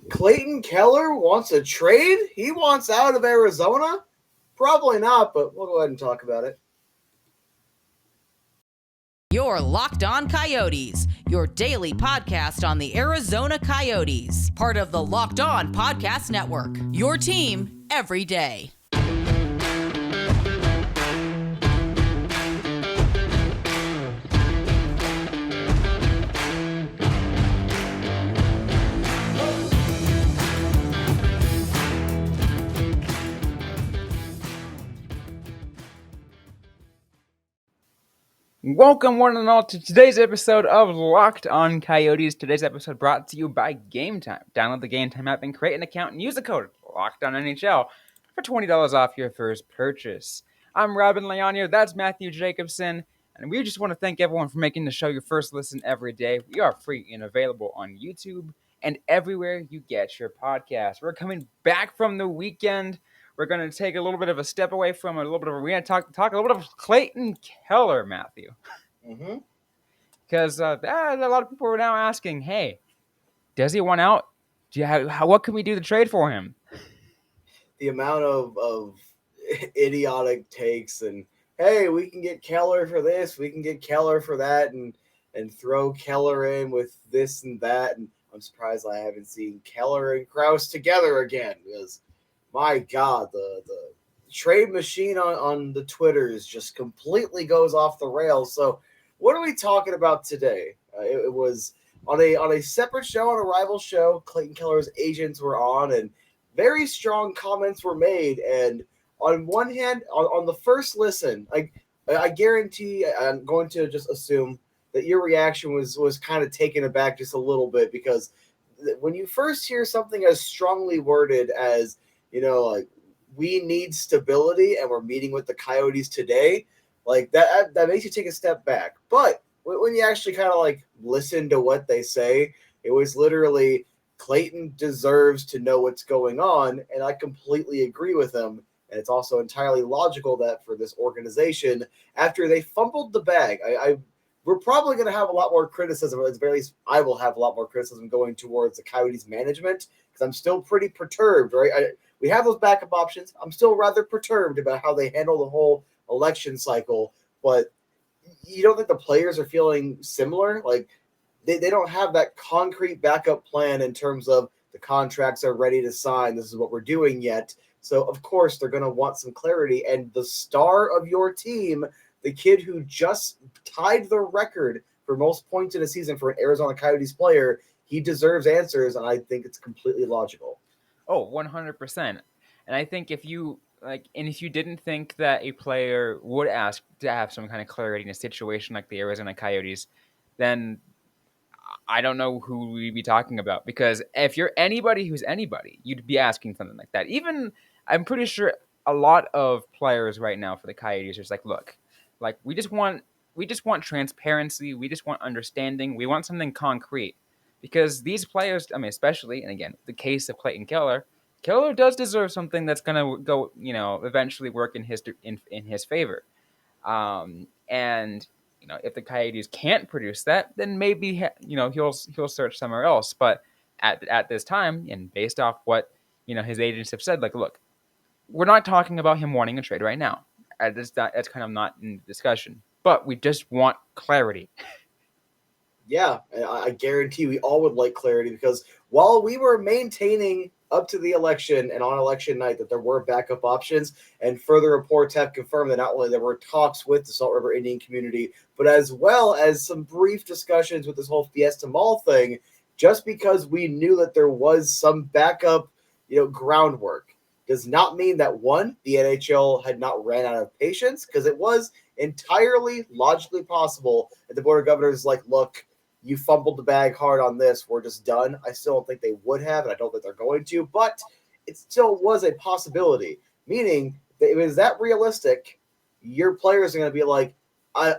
Clayton Keller wants a trade? He wants out of Arizona? Probably not, but we'll go ahead and talk about it. You're Locked On Coyotes, your daily podcast on the Arizona Coyotes, part of the Locked On Podcast Network, your team every day. Welcome, one and all, to today's episode of Locked On Coyotes. Today's episode brought to you by Gametime. Download the Gametime app and create an account and use the code LOCKEDONNHL for $20 off your first purchase. I'm Robyn Leonier, that's Matthew Jacobson, and we just want to thank everyone for making the show your first listen every day. We are free and available on YouTube and everywhere you get your podcast. We're coming back from the weekend. We're going to take a little bit of a step away from we're going to talk a little bit of Clayton Keller, Matthew. Because a lot of people are now asking, hey, does he want out? What can we do to trade for him? The amount of idiotic takes and, hey, we can get Keller for this, we can get Keller for that, and throw Keller in with this and that. And I'm surprised I haven't seen Keller and Krause together again, because my God, the trade machine on the Twitters just completely goes off the rails. So what are we talking about today? It was on a separate show, on a rival show. Clayton Keller's agents were on, and very strong comments were made. And on one hand, on the first listen, I guarantee I'm going to just assume that your reaction was kind of taken aback just a little bit, because when you first hear something as strongly worded as, like, we need stability and we're meeting with the Coyotes today, like that makes you take a step back. But when you actually kind of like listen to what they say, it was literally Clayton deserves to know what's going on, and I completely agree with him. And it's also entirely logical that for this organization, after they fumbled the bag, we're probably going to have a lot more criticism, or at the very least, I will have a lot more criticism going towards the Coyotes management, because I'm still pretty perturbed, right? We have those backup options. I'm still rather perturbed about how they handle the whole election cycle, but you don't think the players are feeling similar? Like, they don't have that concrete backup plan in terms of the contracts are ready to sign, this is what we're doing yet. So, of course, they're going to want some clarity. And the star of your team, the kid who just tied the record for most points in a season for an Arizona Coyotes player, he deserves answers, and I think it's completely logical. Oh, 100%. And I think if you didn't think that a player would ask to have some kind of clarity in a situation like the Arizona Coyotes, then I don't know who we'd be talking about. Because if you're anybody who's anybody, you'd be asking something like that. Even, I'm pretty sure a lot of players right now for the Coyotes are just like, look, like we just want transparency, we just want understanding, we want something concrete. Because these players, I mean, especially, and again, the case of Clayton Keller does deserve something that's going to go, eventually work in his favor. And if the Coyotes can't produce that, then maybe he'll search somewhere else. But at this time, and based off what his agents have said, like, look, we're not talking about him wanting a trade right now. That's kind of not in discussion. But we just want clarity. Yeah, I guarantee we all would like clarity, because while we were maintaining up to the election and on election night that there were backup options, and further reports have confirmed that not only there were talks with the Salt River Indian community, but as well as some brief discussions with this whole Fiesta Mall thing, just because we knew that there was some backup, groundwork, does not mean that, one, the NHL had not ran out of patience, because it was entirely logically possible that the Board of Governors is like, look, you fumbled the bag hard on this, we're just done. I still don't think they would have, and I don't think they're going to, but it still was a possibility, meaning that if it was that realistic, your players are going to be like, I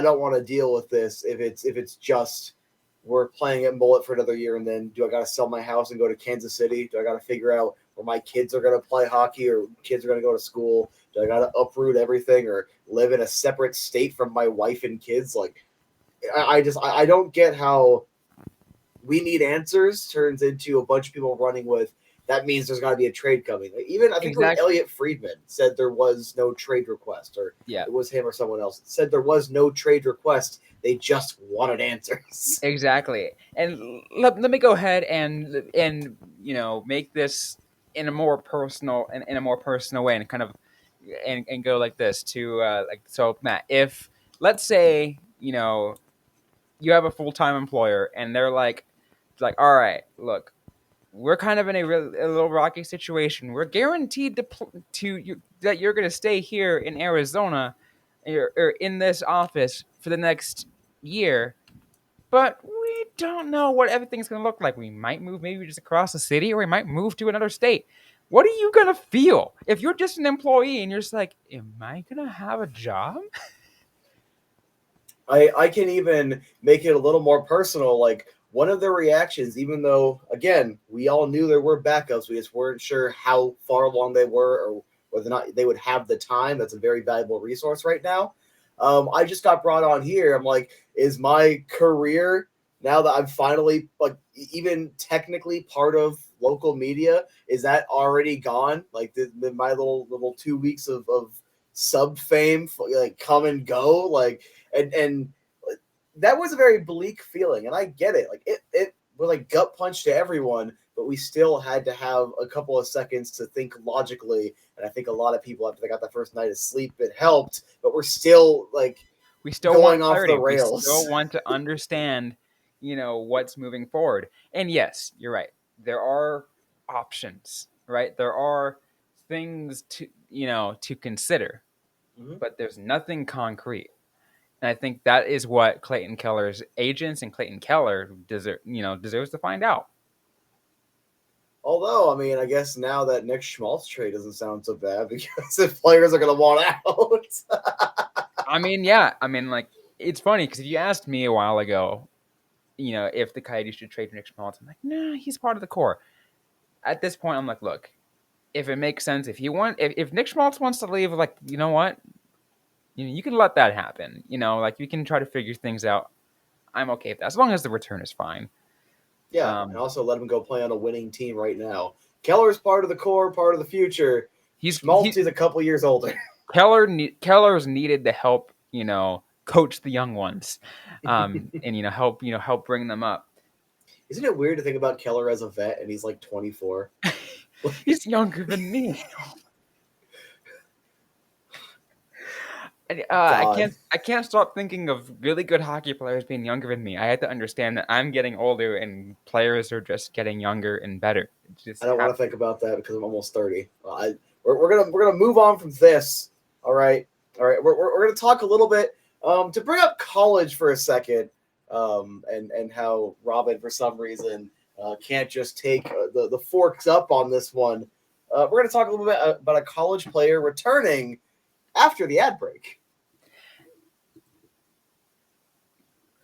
don't want to deal with this if it's just we're playing at Mullet for another year, and then do I got to sell my house and go to Kansas City? Do I got to figure out where my kids are going to play hockey, or kids are going to go to school? Do I got to uproot everything or live in a separate state from my wife and kids? Like, I don't get how we need answers turns into a bunch of people running with that means there's got to be a trade coming. Like, even I think it was Exactly. Elliot Friedman said there was no trade request, or Yeah. it was him or someone else said there was no trade request. They just wanted answers. Exactly. And let me go ahead and make this in a more personal way, and kind of and go like this to so Matt, if let's say you have a full-time employer and they're like, all right, look, we're kind of in a little rocky situation. We're guaranteed that you're going to stay here in Arizona, or in this office for the next year, but we don't know what everything's going to look like. We might move maybe just across the city, or we might move to another state. What are you going to feel if you're just an employee and you're just like, am I going to have a job? I can even make it a little more personal. Like, one of their reactions, even though, again, we all knew there were backups, we just weren't sure how far along they were or whether or not they would have the time. That's a very valuable resource right now. I just got brought on here. I'm like, is my career, now that I'm finally like even technically part of local media, is that already gone? Like, did my little 2 weeks of sub fame like come and go? Like, and that was a very bleak feeling, and I get it. Like, it was like gut punch to everyone, but we still had to have a couple of seconds to think logically. And I think a lot of people, after they got the first night of sleep, it helped. But we're still like We still going want off clarity. the rails. We still want to understand, what's moving forward. And yes, you're right. There are options, right? There are things to consider, Mhm. but there's nothing concrete. And I think that is what Clayton Keller's agents and Clayton Keller deserves to find out. Although, I mean, I guess now that Nick Schmaltz trade doesn't sound so bad because if players are going to want out. I mean, yeah. I mean, like, it's funny because if you asked me a while ago, if the Coyotes should trade for Nick Schmaltz, I'm like, nah, he's part of the core. At this point, I'm like, look, if it makes sense, if Nick Schmaltz wants to leave, like, you know what, you can let that happen. Like, you can try to figure things out. I'm okay with that as long as the return is fine. Yeah, and also let him go play on a winning team right now. Keller's part of the core, part of the future. He's Schmaltz he is a couple years older. Keller's needed to help coach the young ones, and help bring them up. Isn't it weird to think about Keller as a vet and he's like 24? He's younger than me. I can't stop thinking of really good hockey players being younger than me. I had to understand that I'm getting older and players are just getting younger and better. I don't want to think about that because I'm almost 30. We're gonna move on from this. All right. We're gonna talk a little bit to bring up college for a second, and how Robyn, for some reason, can't just take the forks up on this one. We're gonna talk a little bit about a college player returning after the ad break.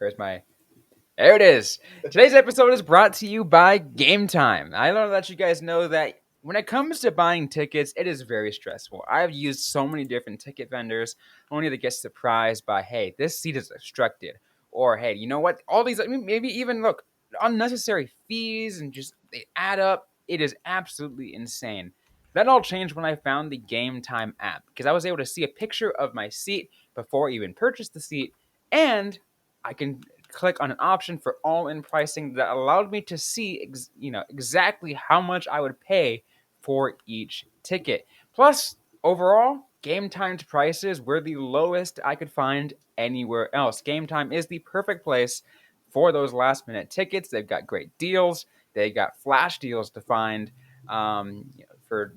There it is. Today's episode is brought to you by Gametime. I want to let you guys know that when it comes to buying tickets, it is very stressful. I've used so many different ticket vendors only to get surprised by, hey, this seat is obstructed. Or, hey, you know what? All these, maybe even, look, unnecessary fees and just they add up. It is absolutely insane. That all changed when I found the Gametime app because I was able to see a picture of my seat before I even purchased the seat, and I can click on an option for all-in pricing that allowed me to see exactly how much I would pay for each ticket. Plus, overall, Gametime's prices were the lowest I could find anywhere else. Gametime is the perfect place for those last-minute tickets. They've got great deals. They got flash deals to find for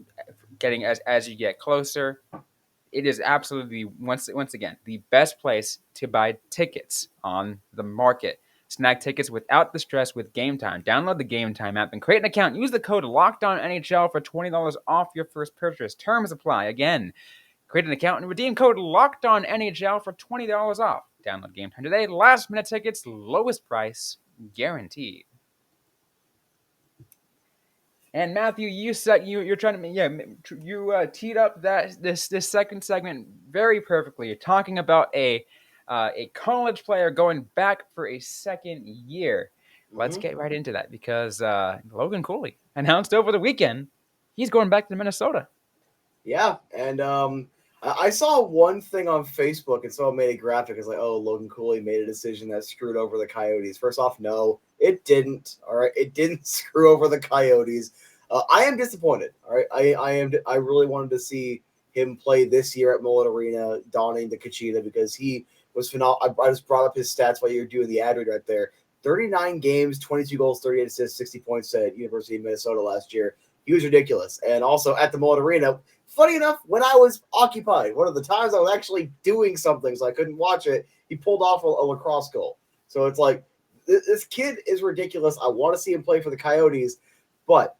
getting as you get closer. It is absolutely, once again, the best place to buy tickets on the market. Snag tickets without the stress with Gametime. Download the Gametime app and create an account. Use the code LOCKEDONNHL for $20 off your first purchase. Terms apply. Again, create an account and redeem code LOCKEDONNHL for $20 off. Download Gametime today. Last minute tickets, lowest price, guaranteed. And Matthew, you said you're trying to you teed up this second segment very perfectly. You're talking about a college player going back for a second year. let's get right into that because Logan Cooley announced over the weekend he's going back to Minnesota. Yeah, and I saw one thing on Facebook, and someone made a graphic. It's like, oh, Logan Cooley made a decision that screwed over the Coyotes. First off, no, it didn't. All right, it didn't screw over the Coyotes. I am disappointed. All right, I am. I really wanted to see him play this year at Mullet Arena, donning the Kachina because he was phenomenal. I just brought up his stats while you're doing the ad read right there. 39 games, 22 goals, 38 assists, 60 points at University of Minnesota last year. He was ridiculous. And also at the Mullet Arena, funny enough, when I was occupied, one of the times I was actually doing something so I couldn't watch it, he pulled off a lacrosse goal. So it's like, this kid is ridiculous. I want to see him play for the Coyotes, but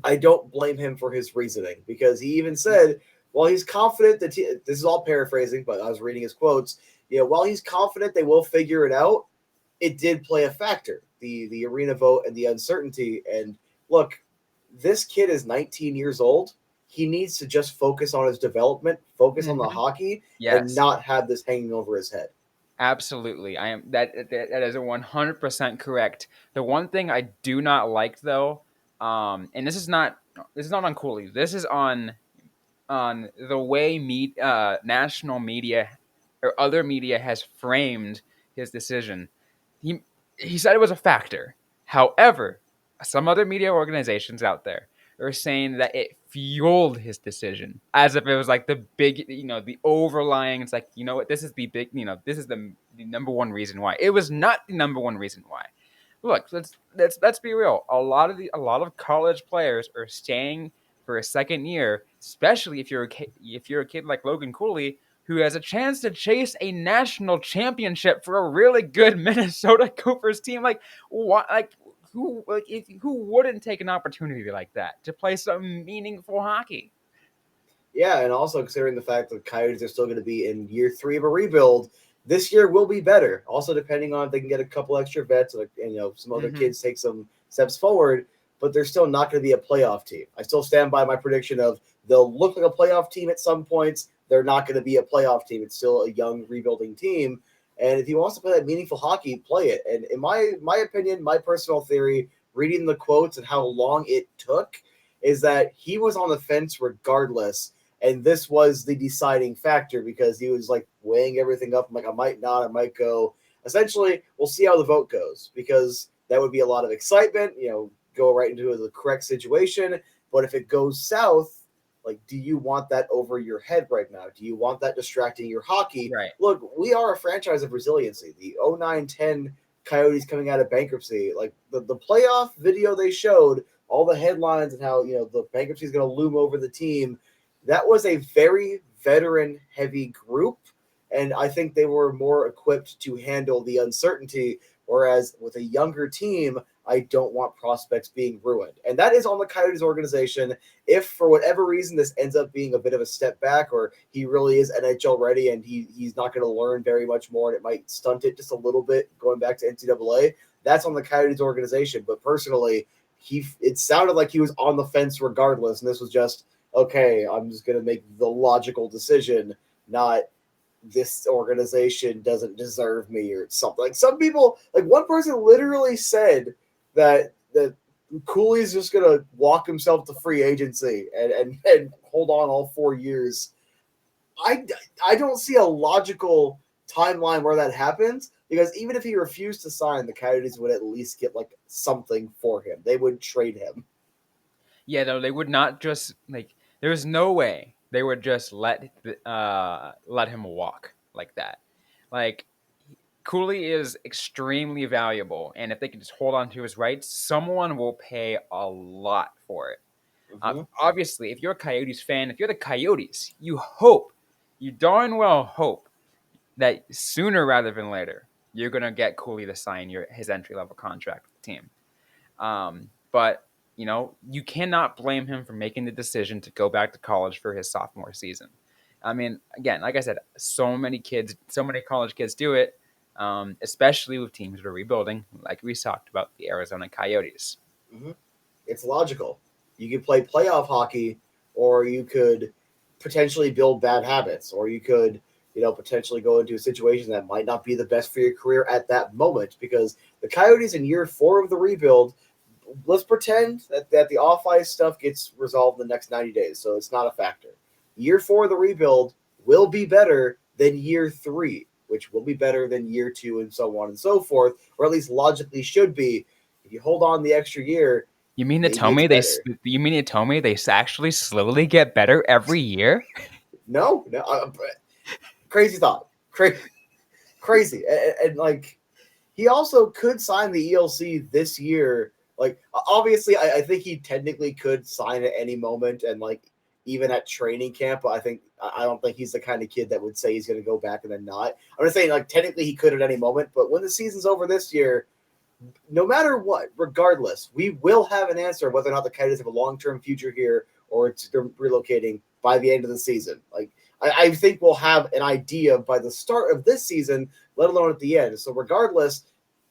I don't blame him for his reasoning because he even said, while he's confident that this is all paraphrasing, but I was reading his quotes, while he's confident they will figure it out, it did play a factor, the arena vote and the uncertainty. And look, this kid is 19 years old. He needs to just focus on his development, focus on the hockey, and not have this hanging over his head. Absolutely. I am that is 100% correct. The one thing I do not like though, and this is not on Cooley. This is on the way national media or other media has framed his decision. He said it was a factor. However, some other media organizations out there are saying that it fueled his decision as if it was like the big, the overlying. It's like, you know what, this is the big, this is the number one reason why. It was not the number one reason why. Look, let's be real. A lot of college players are staying for a second year, especially if you're a kid like Logan Cooley, who has a chance to chase a national championship for a really good Minnesota Gophers team. Like, what? Like, who wouldn't take an opportunity like that to play some meaningful hockey? Yeah, and also considering the fact that the Coyotes are still going to be in year 3 of a rebuild, this year will be better. Also, depending on if they can get a couple extra vets and some other kids take some steps forward, but they're still not going to be a playoff team. I still stand by my prediction of they'll look like a playoff team at some points. They're not going to be a playoff team. It's still a young rebuilding team. And if he wants to play that meaningful hockey, play it. And in my opinion, my personal theory, reading the quotes and how long it took, is that he was on the fence regardless. And this was the deciding factor because he was like weighing everything up. I'm like, I might not, I might go. Essentially, we'll see how the vote goes because that would be a lot of excitement, go right into the correct situation. But if it goes south, like, do you want that over your head right now? Do you want that distracting your hockey? Right. Look, we are a franchise of resiliency. The 09-10 Coyotes coming out of bankruptcy, like the playoff video they showed, all the headlines and how, the bankruptcy is going to loom over the team. That was a very veteran-heavy group, and I think they were more equipped to handle the uncertainty, whereas with a younger team, I don't want prospects being ruined. And that is on the Coyotes organization. If, for whatever reason, this ends up being a bit of a step back or he really is NHL ready and he's not going to learn very much more and it might stunt it just a little bit going back to NCAA, that's on the Coyotes organization. But personally, it sounded like he was on the fence regardless, and this was just, okay, I'm just going to make the logical decision, not this organization doesn't deserve me or something. Like some people, like one person literally said that Cooley's just going to walk himself to free agency and hold on all 4 years. I don't see a logical timeline where that happens because even if he refused to sign, the Coyotes would at least get like something for him. They would trade him. Yeah, no, they would not just like. There's no way they would just let him walk like that. Like, Cooley is extremely valuable, and if they can just hold on to his rights, someone will pay a lot for it. Obviously, if you're a Coyotes fan, if you're the Coyotes, you darn well hope that sooner rather than later, you're going to get Cooley to sign his entry-level contract with the team. But you cannot blame him for making the decision to go back to college for his sophomore season. I mean, again, like I said, so many college kids do it, especially with teams that are rebuilding, like we talked about the Arizona Coyotes. It's logical. You could play playoff hockey, or you could potentially build bad habits, or you could, potentially go into a situation that might not be the best for your career at that moment, because the Coyotes in year 4 of the rebuild, let's pretend that the off-ice stuff gets resolved in the next 90 days, so it's not a factor. Year 4 of the rebuild will be better than year 3, which will be better than year 2, and so on and so forth, or at least logically should be. If you hold on the extra year, You mean to maybe tell it's me better. You mean to tell me they actually slowly get better every year? No, crazy thought. Crazy. And like, he also could sign the ELC this year. Like, obviously, I think he technically could sign at any moment, and like even at training camp. But I don't think he's the kind of kid that would say he's going to go back and then not. I'm just saying, like, technically he could at any moment. But when the season's over this year, no matter what, regardless, we will have an answer whether or not the Coyotes have a long-term future here or it's they're relocating by the end of the season. Like, I think we'll have an idea by the start of this season, let alone at the end. So regardless,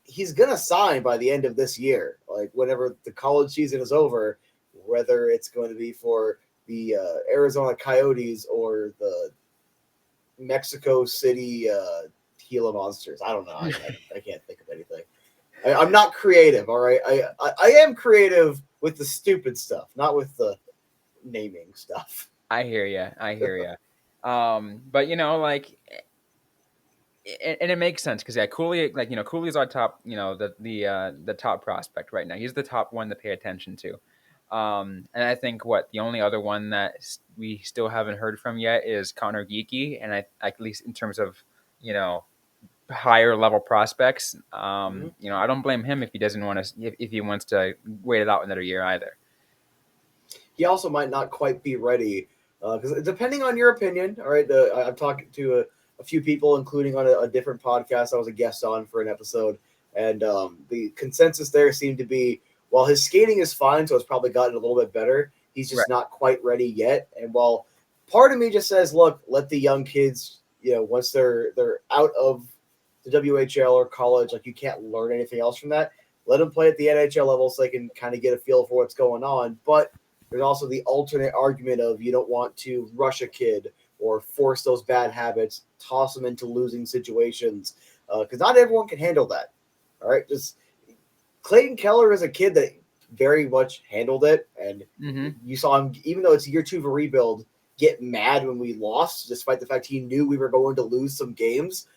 he's going to sign by the end of this year, like whenever the college season is over, whether it's going to be for the Arizona Coyotes or the Mexico City Gila Monsters. I don't know. I can't think of anything. I'm not creative, all right? I am creative with the stupid stuff, not with the naming stuff. I hear you. But like, and it makes sense because Cooley, Cooley's our top, the top prospect right now. He's the top one to pay attention to. And I think the only other one that we still haven't heard from yet is Connor Geeky, and at least in terms of higher level prospects, I don't blame him if he doesn't want to, if he wants to wait it out another year either. He also might not quite be ready because depending on your opinion, all right. I've talked to a few people, including on a different podcast I was a guest on for an episode, and the consensus there seemed to be, while his skating is fine, so it's probably gotten a little bit better, he's just not quite ready yet. And while part of me just says, look, let the young kids, once they're out of the WHL or college, like, you can't learn anything else from that. Let them play at the NHL level so they can kind of get a feel for what's going on. But there's also the alternate argument of you don't want to rush a kid or force those bad habits, toss them into losing situations, because not everyone can handle that. All right, just Clayton Keller is a kid that very much handled it, and you saw him, even though it's year 2 of a rebuild, get mad when we lost, despite the fact he knew we were going to lose some games.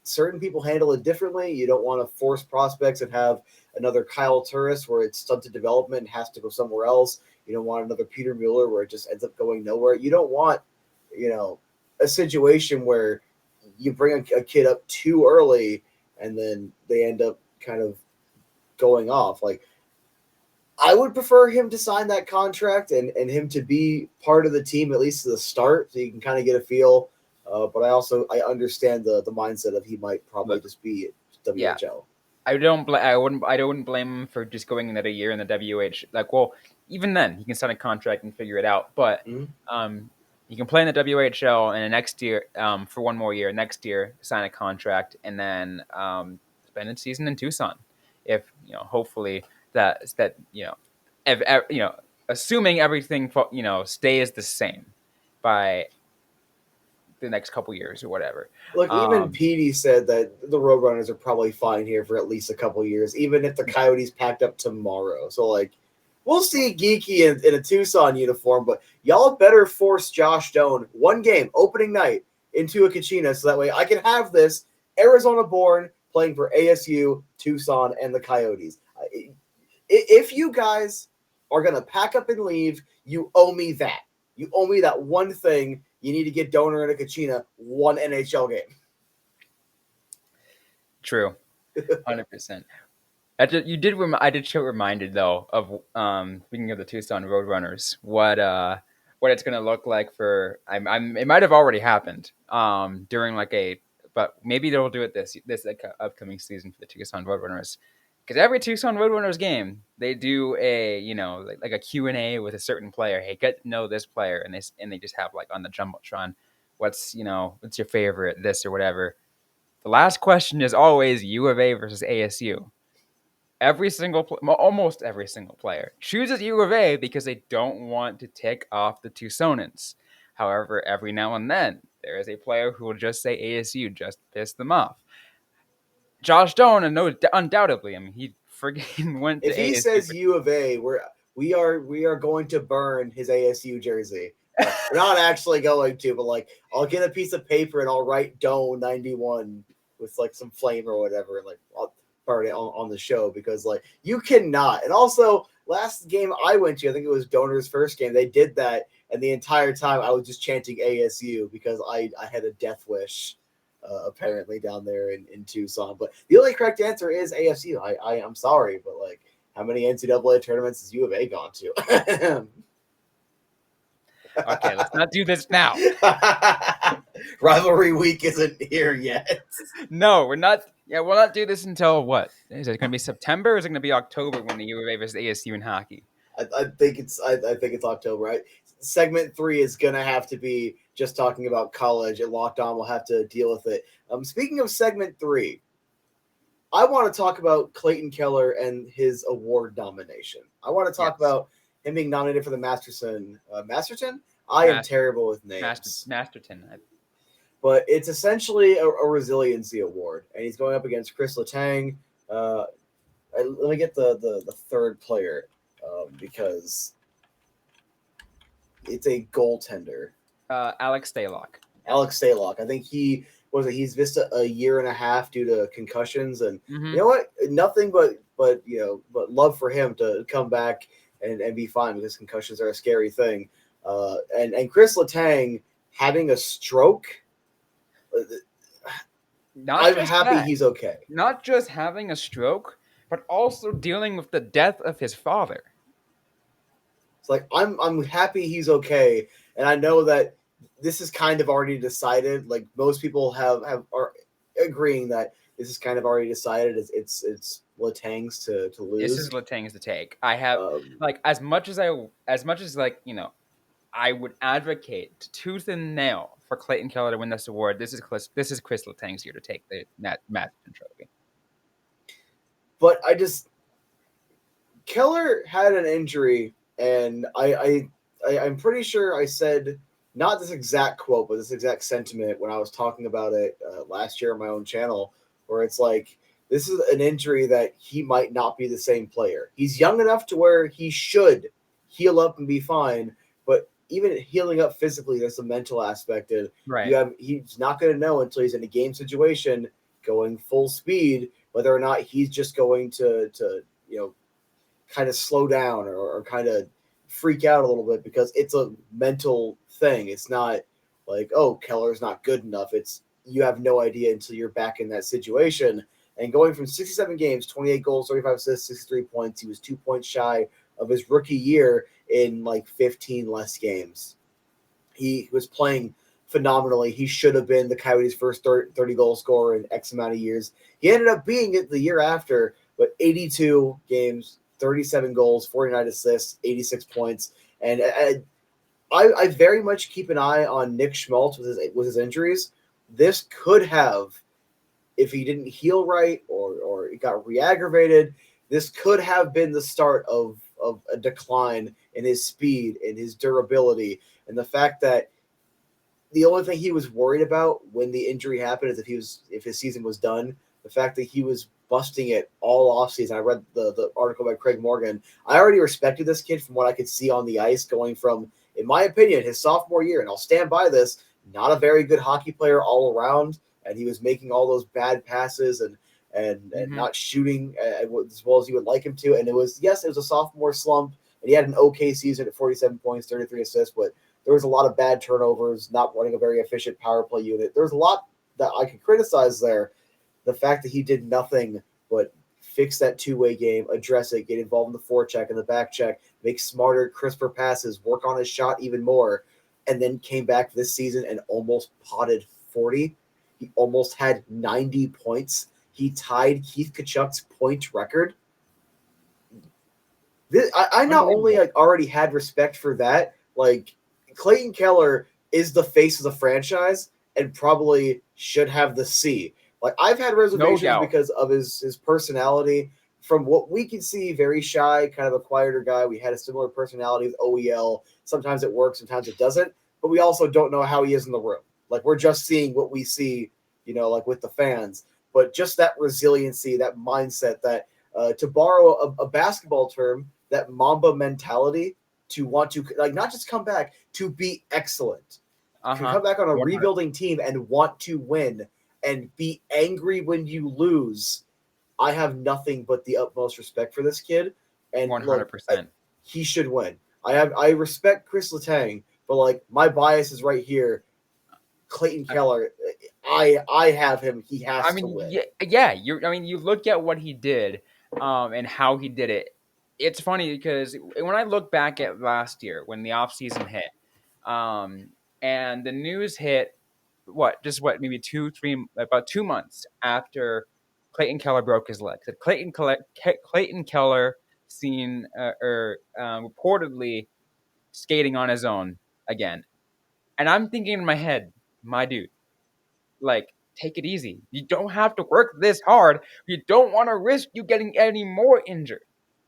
Certain people handle it differently. You don't want to force prospects and have another Kyle Turris where it's stunted development and has to go somewhere else. You don't want another Peter Mueller where it just ends up going nowhere. You don't want, a situation where you bring a kid up too early and then they end up kind of going off. Like, I would prefer him to sign that contract and him to be part of the team, at least to the start, so you can kind of get a feel. But I understand the mindset of he might probably just be WHL. Yeah. I wouldn't blame him for just going another year in the WH. Like, well, even then he can sign a contract and figure it out. But you can play in the WHL and the next year for one more year. Next year, sign a contract and then spend a season in Tucson. If hopefully assuming everything stays the same by the next couple years or whatever. Look, even Petey said that the Roadrunners are probably fine here for at least a couple years, even if the Coyotes packed up tomorrow. So, like, we'll see Geeky in a Tucson uniform, but y'all better force Josh Doan one game, opening night, into a Kachina, so that way I can have this Arizona-born playing for ASU, Tucson, and the Coyotes. If you guys are going to pack up and leave, you owe me that. You owe me that one thing. You need to get Donor and a Kachina one NHL game. True, 100%. I did feel reminded though of speaking of the Tucson Roadrunners, what it's gonna look like for. It might have already happened during but maybe they'll do it this upcoming season for the Tucson Roadrunners. Because every Tucson Roadrunners game, they do a like a Q&A with a certain player. Hey, get to know this player, and they just have on the jumbotron, what's your favorite, this or whatever. The last question is always U of A versus ASU. Almost every single player chooses U of A because they don't want to tick off the Tucsonans. However, every now and then there is a player who will just say ASU just to piss them off. Josh Doan, and undoubtedly, I mean, he freaking went to If he ASU. says U of A, we are going to burn his ASU jersey. We're not actually going to, but like I'll get a piece of paper and I'll write Doan 91 with like some flame or whatever, and like I'll burn it on the show because like you cannot. And also last game I went to, I think it was Donor's first game, they did that, and the entire time I was just chanting ASU because I had a death wish. Apparently down there in Tucson, but the only correct answer is ASU. I'm sorry, but like, how many NCAA tournaments has U of A gone to? Okay, let's not do this now. Rivalry week isn't here yet. No, we're not. Yeah, we'll not do this until what? Is it going to be September or is it going to be October when the U of A versus ASU in hockey? I think it's October, right? Segment 3 is gonna have to be just talking about college, and Locked On will have to deal with it. Speaking of segment 3, I want to talk about Clayton Keller and his award nomination. I want to talk about him being nominated for the Masterton. I am terrible with names. Masterton. But it's essentially a resiliency award, and he's going up against Chris Letang. Let me get the third player because it's a goaltender. Alex Stalock. I think he's missed a year and a half due to concussions, and you know what? Nothing but love for him to come back and be fine, because concussions are a scary thing. And Chris Letang having a stroke. I'm happy he's okay. Not just having a stroke, but also dealing with the death of his father. It's like I'm happy he's okay, and I know that this is kind of already decided. Like most people are agreeing that this is kind of already decided. It's Letang's to lose. This is Letang's to take. I have as much as I would advocate tooth and nail for Clayton Keller to win this award. This is Chris Letang's year to take the Masterton Trophy. But Keller had an injury, and I'm pretty sure I said not this exact quote, but this exact sentiment when I was talking about it last year on my own channel, where it's like, this is an injury that he might not be the same player. He's young enough to where he should heal up and be fine, but even healing up physically, there's a mental aspect. And he's not going to know until he's in a game situation going full speed whether or not he's just going to kind of slow down or kind of freak out a little bit, because it's a mental thing. It's not like, oh, Keller's not good enough. It's you have no idea until you're back in that situation. And going from 67 games, 28 goals, 35 assists, 63 points, he was 2 points shy of his rookie year in like 15 less games. He was playing phenomenally. He should have been the Coyotes' first 30 goal scorer in X amount of years. He ended up being it the year after, but 82 games, 37 goals, 49 assists, 86 points. And I very much keep an eye on Nick Schmaltz with his injuries. This could have, if he didn't heal right or it got re-aggravated, this could have been the start of a decline in his speed and his durability. And the fact that the only thing he was worried about when the injury happened is if his season was done. The fact that he was busting it all offseason. I read the article by Craig Morgan. I already respected this kid from what I could see on the ice, going from, in my opinion, his sophomore year, and I'll stand by this, not a very good hockey player all around, and he was making all those bad passes and not shooting as well as you would like him to. And it was a sophomore slump, and he had an okay season at 47 points, 33 assists, but there was a lot of bad turnovers, not running a very efficient power play unit. There's a lot that I could criticize there. The fact that he did nothing but fix that two-way game, address it, get involved in the forecheck and the back check, make smarter, crisper passes, work on his shot even more, and then came back this season and almost potted 40. He almost had 90 points. He tied Keith Tkachuk's point record. I not only already had respect for that, like Clayton Keller is the face of the franchise and probably should have the C. Like I've had reservations because of his personality. From what we can see, very shy, kind of a quieter guy. We had a similar personality with OEL. Sometimes it works, sometimes it doesn't. But we also don't know how he is in the room. Like we're just seeing what we see, like with the fans. But just that resiliency, that mindset, that to borrow a basketball term, that Mamba mentality to want to like not just come back to be excellent, to come back on a 100. rebuilding team and want to win and be angry when you lose. I have nothing but the utmost respect for this kid, and look, 100%. he should win. I respect Chris Letang, but like my bias is right here. Clayton Keller, I have him. He has I to mean, win. yeah. You look at what he did, and how he did it. It's funny because when I look back at last year when the offseason hit, um, and the news hit, maybe 2 months after Clayton Keller broke his leg. That Clayton Keller seen reportedly skating on his own again, and I'm thinking in my head, my dude, like, take it easy. You don't have to work this hard. You don't want to risk you getting any more injured.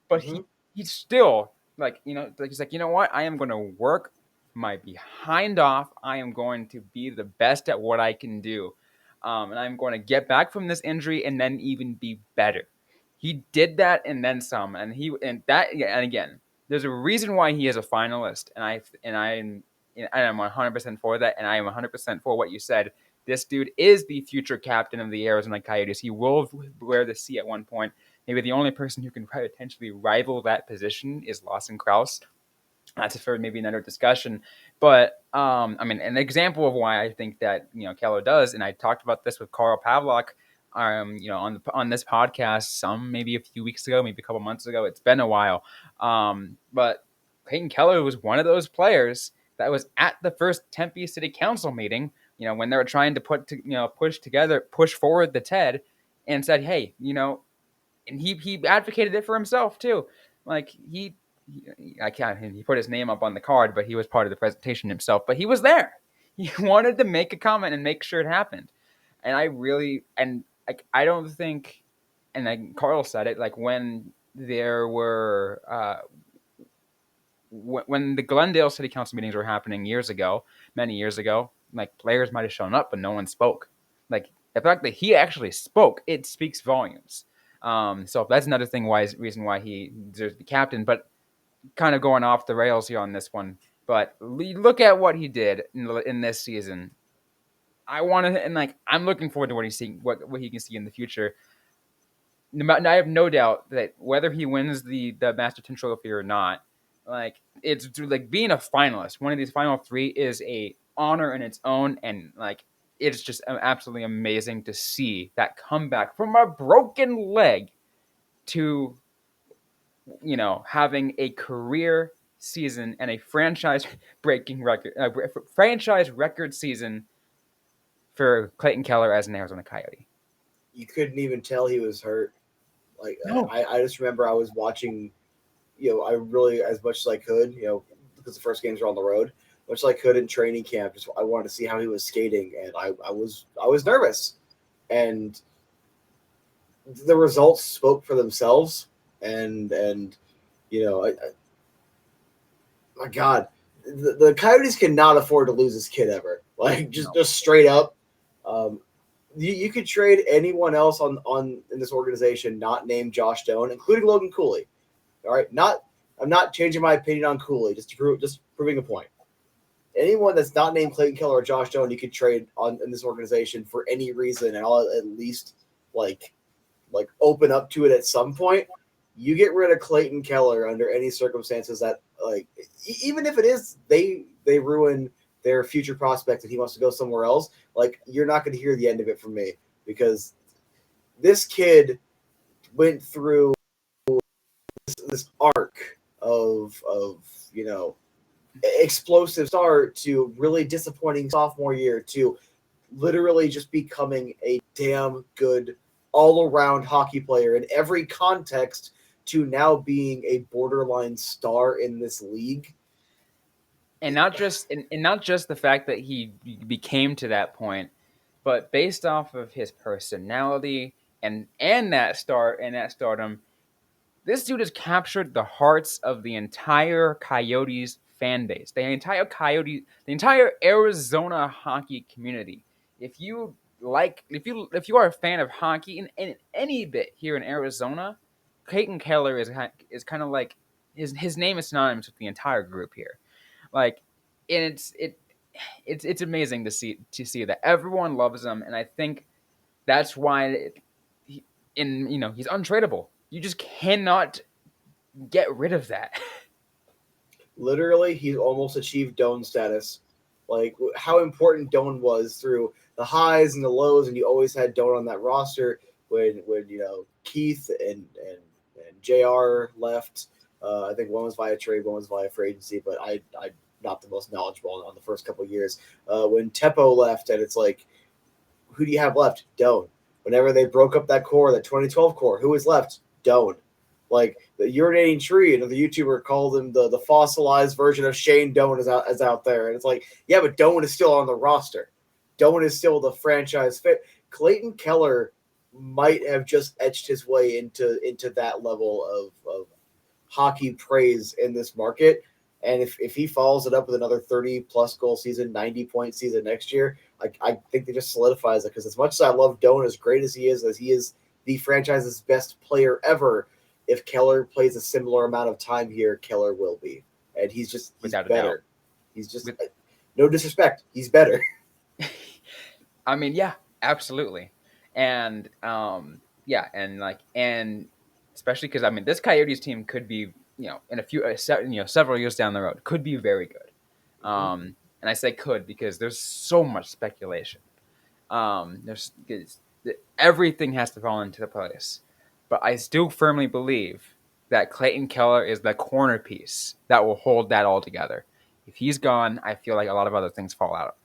But Mm-hmm. he's still he's like, you know what? I am going to work my behind off. I am going to be the best at what I can do. And I'm going to get back from this injury and then even be better. He did that and then some. And again, there's a reason why he is a finalist. I'm 100% for that. And I am 100% for what you said. This dude is the future captain of the Arizona Coyotes. He will wear the C at one point. Maybe the only person who can potentially rival that position is Lawson Krause. That's for maybe another discussion. But I mean, an example of why I think that Keller does, and I talked about this with Carl Pavlak, on this podcast, maybe a few weeks ago, maybe a couple months ago. It's been a while, but Clayton Keller was one of those players that was at the first Tempe City Council meeting. When they were trying to push forward the TED, and said, hey, and he advocated it for himself too. Like he put his name up on the card, but he was part of the presentation himself. But he was there. He wanted to make a comment and make sure it happened. And I don't think, and like Carl said it, like when there were when the Glendale City Council meetings were happening many years ago, like players might have shown up, but no one spoke. Like the fact that he actually spoke, it speaks volumes. So that's another reason why he deserves to be captain. But kind of going off the rails here on this one. But look at what he did in this season. I'm looking forward to what he can see in the future. I have no doubt that whether he wins the Masterton Trophy or not, like it's like being a finalist. One of these final three is a honor in its own, and like it's just absolutely amazing to see that comeback from a broken leg to having a career season and a franchise record season for Clayton Keller as an Arizona Coyote. You couldn't even tell he was hurt. Like No. I just remember I was watching, I really as much as I could, because the first games were on the road, much as I could in training camp. Just I wanted to see how he was skating, and I was nervous, and the results spoke for themselves. And my God, the Coyotes cannot afford to lose this kid ever. Like just straight up. You could trade anyone else on in this organization not named Josh Doan, including Logan Cooley. All right, I'm not changing my opinion on Cooley, just proving a point. Anyone that's not named Clayton Keller or Josh Doan, you could trade in this organization for any reason, and I'll at least like open up to it at some point. You get rid of Clayton Keller under any circumstances that even if it is they ruin their future prospect and he wants to go somewhere else, you're not going to hear the end of it from me, because this kid went through this arc of explosive start to really disappointing sophomore year to literally just becoming a damn good all-around hockey player in every context to now being a borderline star in this league. And not just the fact that he became to that point, but based off of his personality and that stardom, this dude has captured the hearts of the entire Coyotes fan base, the entire Arizona hockey community. If you are a fan of hockey in any bit here in Arizona, Clayton Keller is kind of like his name is synonymous with the entire group here. Like, and it's amazing to see that everyone loves him, and I think that's why he's untradeable. You just cannot get rid of that. Literally, he almost achieved Doan status. Like how important Doan was through the highs and the lows, and you always had Doan on that roster when Keith and Jr. left. I think one was via trade, one was via free agency, but I'm not the most knowledgeable on the first couple of years. When Teppo left, and it's like, who do you have left? Doan. Whenever they broke up that core, that 2012 core, who was left? Doan. Like the urinating tree, another YouTuber called him the fossilized version of Shane Doan is out there. And it's like, yeah, but Doan is still on the roster. Doan is still the franchise fit. Clayton Keller might have just etched his way into that level of hockey praise in this market. And if he follows it up with another 30-plus goal season, 90-point season next year, I think they just solidifies it. Because as much as I love Doan, as great as he is the franchise's best player ever, if Keller plays a similar amount of time here, Keller will be. And he's better. He's just no disrespect. He's better. I mean, yeah, absolutely. And and especially because this Coyotes team could be, in a few several years down the road, could be very good. And I say could because there's so much speculation. Everything has to fall into place. But I still firmly believe that Clayton Keller is the corner piece that will hold that all together. If he's gone, I feel like a lot of other things fall out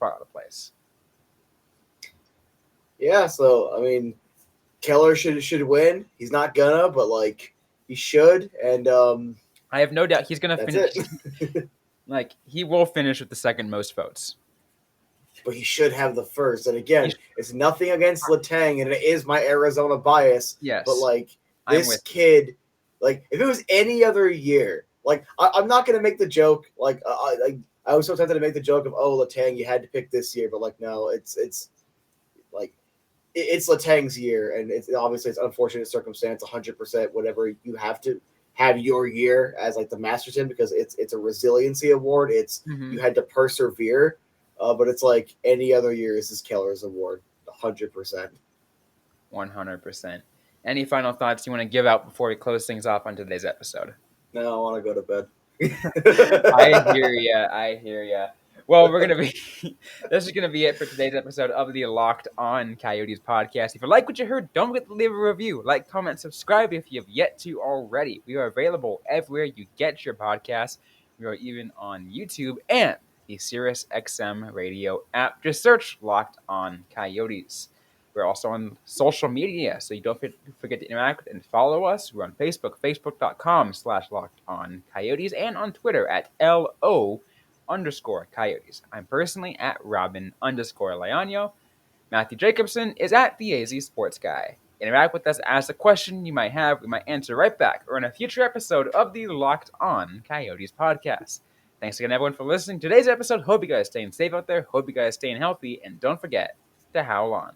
of place. Yeah, so Keller should win. He's not gonna, but he should. And I have no doubt he's gonna finish. It. He will finish with the second most votes. But he should have the first. And again, it's nothing against Letang, and it is my Arizona bias. Yes. But this kid, if it was any other year, I'm not gonna make the joke. I was so tempted to make the joke of, oh, Letang, you had to pick this year, but no, it's Letang's year, and it's unfortunate circumstance, 100%. Whatever you have to have your year as the Masterton, because it's a resiliency award. It's you had to persevere. But it's any other year, this is Keller's award, 100%. 100%. Any final thoughts you want to give out before we close things off on today's episode? No, I want to go to bed. I hear ya. Well, this is going to be it for today's episode of the Locked On Coyotes podcast. If you like what you heard, don't forget to leave a review, like, comment, subscribe if you have yet to already. We are available everywhere you get your podcasts. We are even on YouTube and the Sirius XM radio app. Just search Locked On Coyotes. We're also on social media, so you don't forget to interact and follow us. We're on Facebook, facebook.com/LockedOnCoyotes, and on Twitter at LO_Coyotes. I'm personally at Robyn_Leano. Matthew Jacobson is at the AZ Sports Guy. Interact with us, ask a question you might have. We might answer right back, or in a future episode of the Locked On Coyotes podcast. Thanks again, everyone, for listening to today's episode. Hope you guys staying safe out there. Hope you guys staying healthy. And don't forget to howl on.